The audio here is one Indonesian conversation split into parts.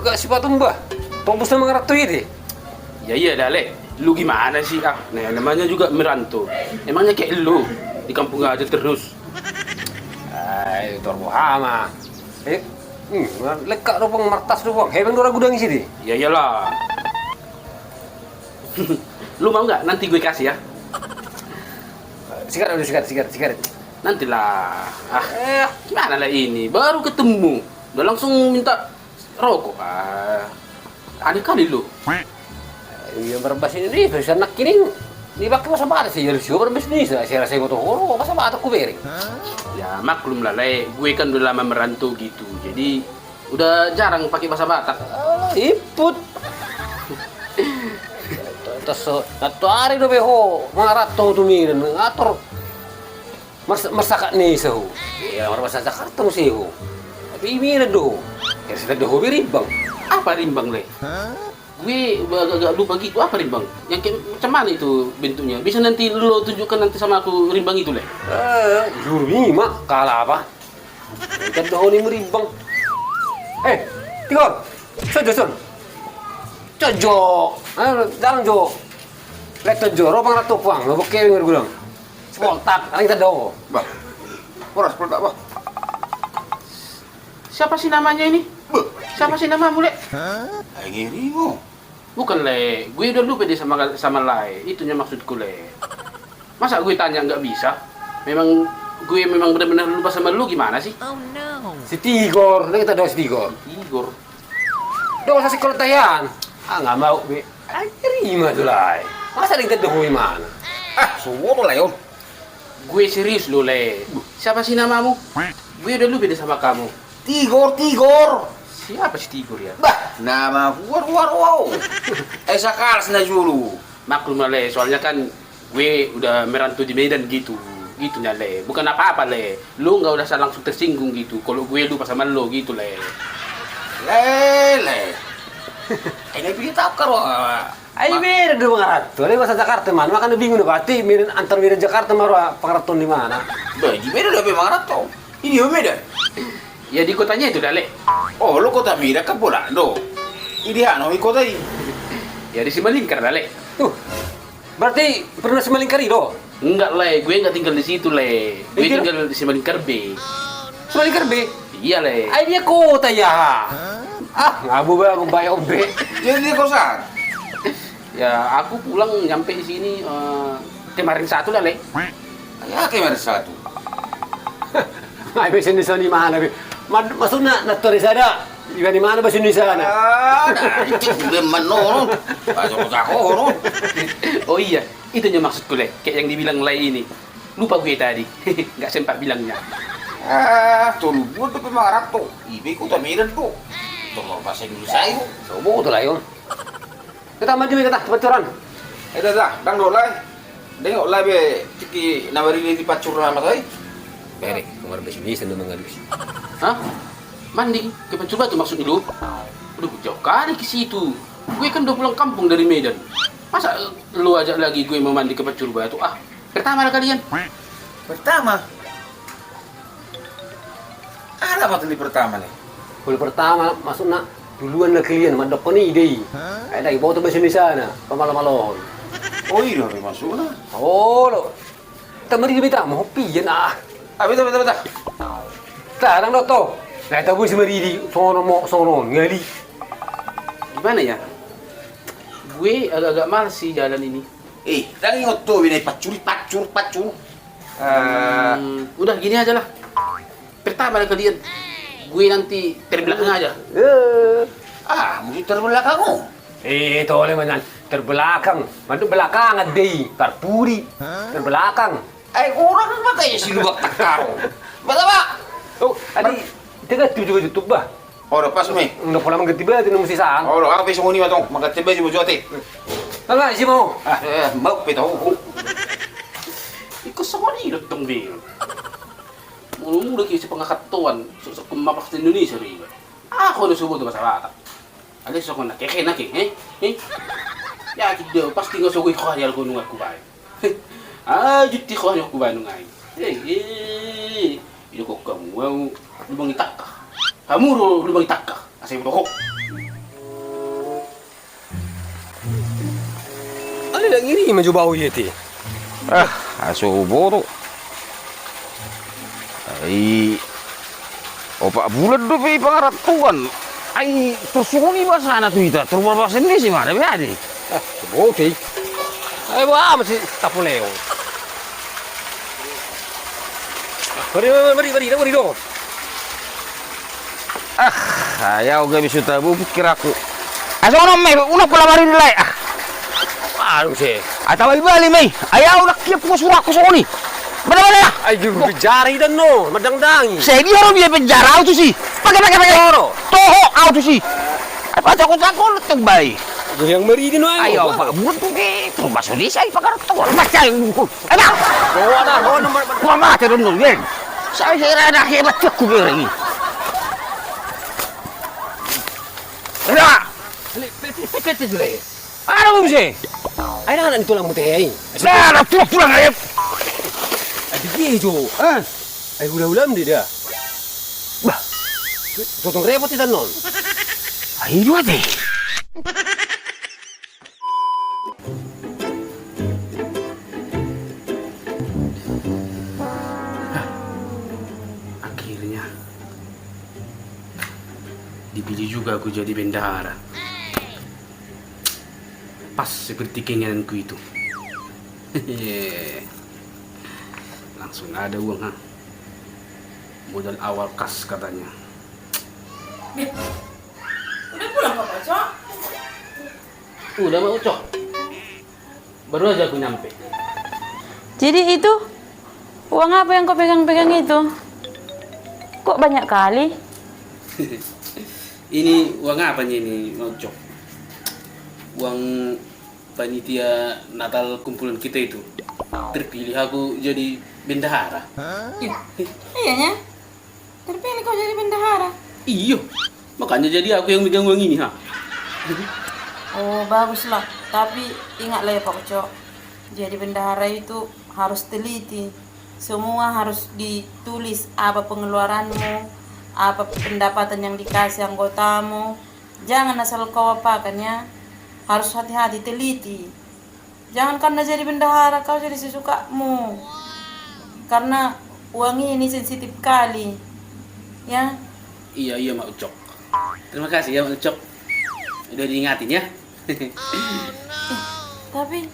gak sifat mbah. Pembus na mga rato ini. Ya iya Dale, lu gimana sih ah? Nah namanya juga merantau. Emangnya kayak lu di kampung aja terus. Ay, torbo hama. Lekak dong martas dong. Hei, bang dora gudang sini. Ya iyalah. Lu mau nggak nanti gue kasih ya? Sigaret udah sigaret. Nantilah. Gimana lah ini? Baru ketemu, udah langsung minta rokok. Aneh kali lu. Iya berbahasa Indonesia, bisa nak kini. Di bakal masa bata sih, jadi siapa berbahasa Indonesia? Saya rasa gue tuh, masa bata aku beri. Ya maklum lah, Le. Gue kan udah lama merantau gitu, jadi udah jarang pakai bahasa Batak. Iput. Terus, satu hari do beho, marato tumirin, ngatur. Masakat nih sehu. Ya orang bahasa Jakarta mesti sehu. Tapi ini do. Ya sudah do berimbang. Apa rimbang, Le? Gue agak lupa gitu, apa rimbang? Yang kayak macam mana itu bentuknya? Bisa nanti lo tunjukkan nanti sama aku rimbang itu, Le? Jurumi mak, kalah apa? Ikan doh ini merimbang. Tinggal. Son. Cojo. Jalan jo. Lihat cojo, ropang ratu puang, ngabok kewing gudang. Spontak, ada kita doh. Bah, poras peledak bah. Siapa sih namanya ini? Siapa sih namamu, Le? Ngiri mo. Bukan, Le. Gue udah lupa deh sama Lai. Itunya maksudku, Le. Masa gue tanya nggak bisa? Gue memang benar-benar lupa sama lu gimana sih? Oh no. Si Tigor, ada kita doh si Tigor. Igor. Doh sa sekolatayan. Nggak mau, be. Ay, terima tuh, Lai. Masa ada kita doh mana? Semua lah yun. Gue serius lo, Le. Siapa sih namamu? Gue udah lupa deh sama kamu. Tigor. Siapa sih Tigor ya? Bah, nama wow. Sakalas na dulu. Maklum lah, Le. Soalnya kan gue udah merantau di Medan gitu. Gitu ya, Le. Bukan apa-apa, Le. Lu nggak usah langsung tersinggung gitu. Kalau gue lupa sama lo gitu, Le. Lele. Ini kita karo. Ay, meron do mga rato. Ay, sa Jakarta man. Maka nabingon na pati. Meron antar meron Jakarta maro pangaraton di mana. Bah, di Medan ada mga rato. Ini yung Medan. Ya di kotanya itu, Le. Oh, lo kota Medan ka pula do. Ini ano, kota ini. Ya di Simalingkar, Le. Berarti pernah semalingkari do? Enggak, Le. Gue nggak tinggal di situ, Le. Gue Tinggal? tinggal di Simalingkar B. Semalingkar be? Iya, Le. Ay, dia kota ya. Ngabo ba akong bayo be? Jadi di kosan. Ya aku pulang nyampe di sini kemarin satu lah, Le. Ya, kayak mana satu. Ay, be sinisa ni mana be? Masuk na natori sada. Iba ni mana ba sinisa na? Itu juga menon. Pasok ako, no. Oh iya, itunya maksudku, Le. Kayak yang dibilang Le ini. Lupa gue tadi. Nggak sempat bilangnya. Tulubod na mga rato. Ibig ko tamiran ko. Tunggu bahasa Indonesia yun. Sobo to lah yun. Kita maju kita pacuran. Dah, dang dolay. Dengok lah be, tiki nawari di pacur nama tay. Bere, kung arbes bisa naman nga bis. Hah? Mandi? Ke Pancoba tuh maksudnya lu? Udah jauh kali ke situ. Gue kan udah pulang kampung dari Medan. Masa lu ajak lagi gue mau mandi ke Pancoba tuh? Pertama lah kalian. Pertama. Ada apa tadi pertama nih? Kuli pertama masuk na duluan na kalian mandok ko ni ide. Ay lagi bawa to ba sini sana? Pamalamalon. Oh iya, masuk na. Oh lo. Tamari di bita mo piyan ah. Betul. Tarang do to. Nah, tabu si Maridi sono ngali. Gimana ya? Gue agak-agak males sih jalan ini. Dang ingot tuh, ini pacur. Udah gini aja lah. Pertama lah kalian. Gue nanti terbelakang aja. Mesti terbelakang mo. Tole man yan. Terbelakang. Mandu belakang at day. Tarpuri. Terbelakang. Kurang ba kayo si Lubak Takaro? Bata ba? Oh, adi. Teka, juga YouTube ba? Oro, pas mo eh. Udah pula mengganti ba? Tinong sisaan. Oro, ako pisong uni matong. Magkatibay si Bujote. Tala, isi mo. Mau pita ko. Ikaw sa kanilot tong Bill. Mula-mula kayo sa pangakatuan sa kumapak sa Indonesia rin. Ako na subod sa bata. Alis ako na keke, Ya, kita pasti nggak sugoi kaya ko nung aku bay. Juti kaya ko bay nung ay. Ini kok kamu mau lubang itak ka. Kamu lubang itak ka. Asay mo ko. Tidak ngiri mencoba ya ti. Asubo tuh. Ai. Opak bulan tuh pi pangaratuan. Ai tersuni bahasa tuh itu. Terus bahasa Indonesia mana be? Oke. Ayo masih tapuleo. Mari dong. Ayaw gabi sudah pikir aku. Asa ono may una pula mari nilai. Aduh sih. Atau ibali may. Ayaw nak kiap ko surak ko soni. Mana? Ay jari dan no, madang-dangi. Saya dia orang dia penjara auto sih. Pakai oro. Toho auto sih. Apa cakot terbay. Yang meri di no. Ayaw pak buat tuh gitu. Masuk di saya pakai tuh. Macam. Ada. Oh ada, nomor. Mama terus nungguin. Saya rada hebat aku ini. Ada. Pete dulu. Ada belum sih? Ay na ito lang mo teh. Nah, tulang ayam. Ay di jo. Ay hula-hulam di dia. Bah. Totong repot itan non. Ayo deh. Akhirnya dipilih juga aku jadi bendahara. Pas seperti keinginanku itu. Langsung ada uang ha. Modal awal kas katanya. Udah pulang Pak Cok? Udah mau Cok. Baru aja aku nyampe. Jadi itu uang apa yang kau pegang-pegang itu? Kok banyak kali? Ini uang apa ini mau Cok? Uang panitia Natal kumpulan kita itu. Terpilih aku jadi bendahara. Iyanya? Terpilih kau jadi bendahara? Iya. Makanya jadi aku yang megang uang ini ha. Oh baguslah. Tapi ingatlah ya Pak Cok. Jadi bendahara itu harus teliti. Semua harus ditulis apa pengeluaranmu, apa pendapatan yang dikasih anggotamu. Jangan asal kau apakan ya. Harus hati-hati, teliti. Jangan karena jadi bendahara kau jadi sesukamu. Karena uang ini sensitif kali. Ya. Iya Mak Ucok. Terima kasih ya Mak Ucok. Udah diingatin ya. Tapi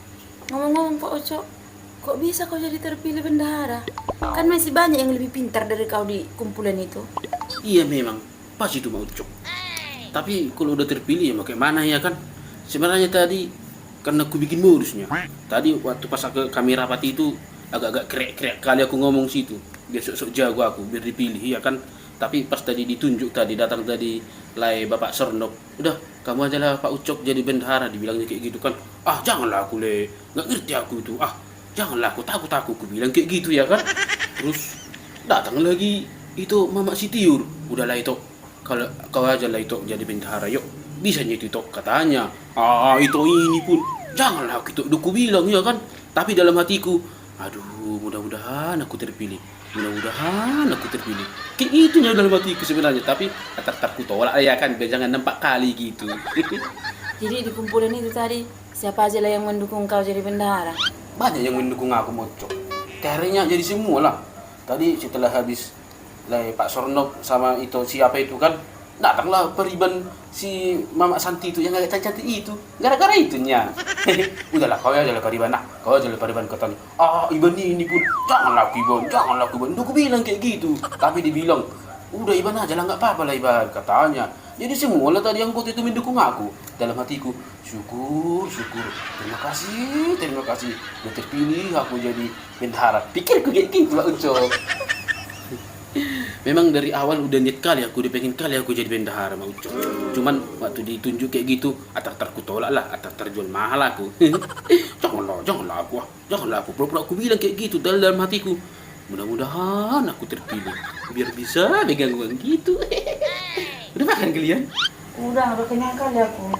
ngomong-ngomong Pak Ucok, kok bisa kau jadi terpilih bendahara? Kan masih banyak yang lebih pintar dari kau di kumpulan itu. Iya memang, pas itu Mak Ucok. Tapi kalau udah terpilih ya mau kayak mana ya kan? Sebenarnya tadi karena aku bikin modusnya. Tadi waktu pas kami rapat itu agak-agak krek-krek kali aku ngomong situ. Biar sok-sok jago aku, biar dipilih ya kan. Tapi pas tadi ditunjuk tadi, datang tadi lai Bapak Sernop. Udah, kamu aja lah Pak Ucok jadi bendahara, dibilangnya kayak gitu kan. Ah janganlah aku le, nggak ngerti aku itu. Ah janganlah aku takut aku bilang kayak gitu ya kan. Terus datang lagi itu Mama Sitiur. Udahlah itu, kalau kau aja lah itu jadi bendahara yuk. Bisanya itu katanya. Ah itu ini pun janganlah aku itu. Udah ku bilang ya kan. Tapi dalam hatiku, aduh mudah-mudahan aku terpilih. Mudah-mudahan aku terpilih. Kayak itunya dalam hatiku sebenarnya. Tapi tak ku tolak ya kan. Biar jangan nampak kali gitu. Jadi di kumpulan itu tadi, siapa aja lah yang mendukung kau jadi bendahara? Banyak yang mendukung aku Mocok. Caranya jadi semua lah. Tadi setelah habis lai Pak Sornop sama itu siapa itu kan, datanglah periban si Mama Santi itu yang agak cantik itu. Gara-gara itunya. Udahlah kau aja lah periban nak. Kau aja lah periban katanya. Ah Iban ini pun janganlah Iban, janganlah Iban. Udah aku bilang kayak gitu. Tapi dibilang, udah Iban aja lah nggak apa-apa lah Iban katanya. Jadi semua lah tadi yang anggota itu mendukung aku. Dalam hatiku, syukur. Terima kasih. Udah terpilih aku jadi bendahara. Pikirku kayak gitu Pak Ucok. Memang dari awal udah niat kali aku, udah pengen kali aku jadi bendahara Mak Ucok. Cuman waktu ditunjuk kayak gitu, atar-atar ku tolak lah, atar-atar jual mahal aku. Janganlah aku. Pura-pura aku bilang kayak gitu dalam hatiku. Mudah-mudahan aku terpilih, biar bisa pegang uang gitu. Udah makan kalian? Udah kenyang kali aku.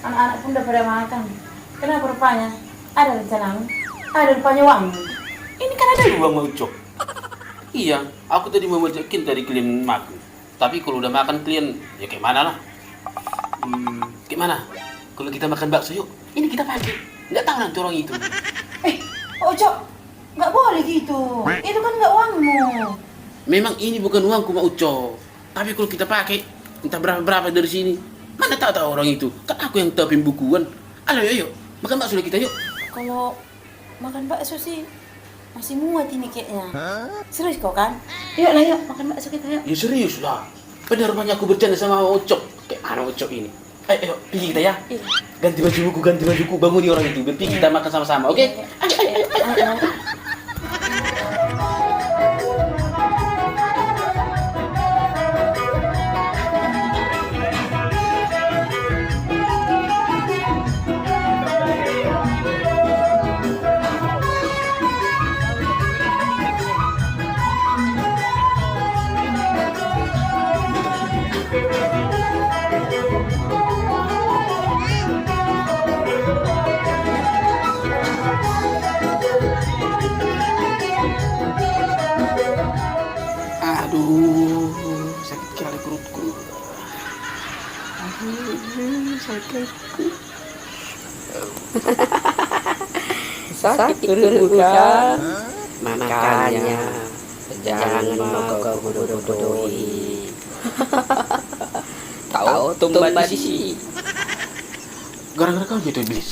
Anak-anak pun udah pada makan. Kenapa rupanya? Ada rencana? Ada rupanya uang? Ini kan ada uang Mak Ucok. Iya, aku tadi mau majakin dari klien makan. Tapi kalau udah makan klien, ya kayak mana lah? Kayak mana? Kalau kita makan bakso yuk, ini kita pakai. Nggak tahu nanti orang itu. Pak Ucok, nggak boleh gitu. Itu kan nggak uangmu. Memang ini bukan uangku, Mak Uco. Tapi kalau kita pakai, entah berapa dari sini, mana tahu orang itu. Kan aku yang tahu pembukuan. Ayo, yuk. Makan bakso kita yuk. Kalau makan bakso sih masih muat ini kayaknya. Serius kau kan? Yuk lah yuk, makan bakso kita yuk. Ya serius lah. Pada rumahnya aku bercanda sama Ucok. Kayak mana Ucok ini? Ayo, pergi kita ya. Iya. Ganti bajuku, bangun orang itu. Biar pergi kita makan sama-sama, oke? Ayo. Aduh, sakit kali perutku. Sakit perutku kan? Makanya jangan mau kau bodoh-bodohi. Tahu tumbang di sini. Gara-gara kau gitu, Iblis.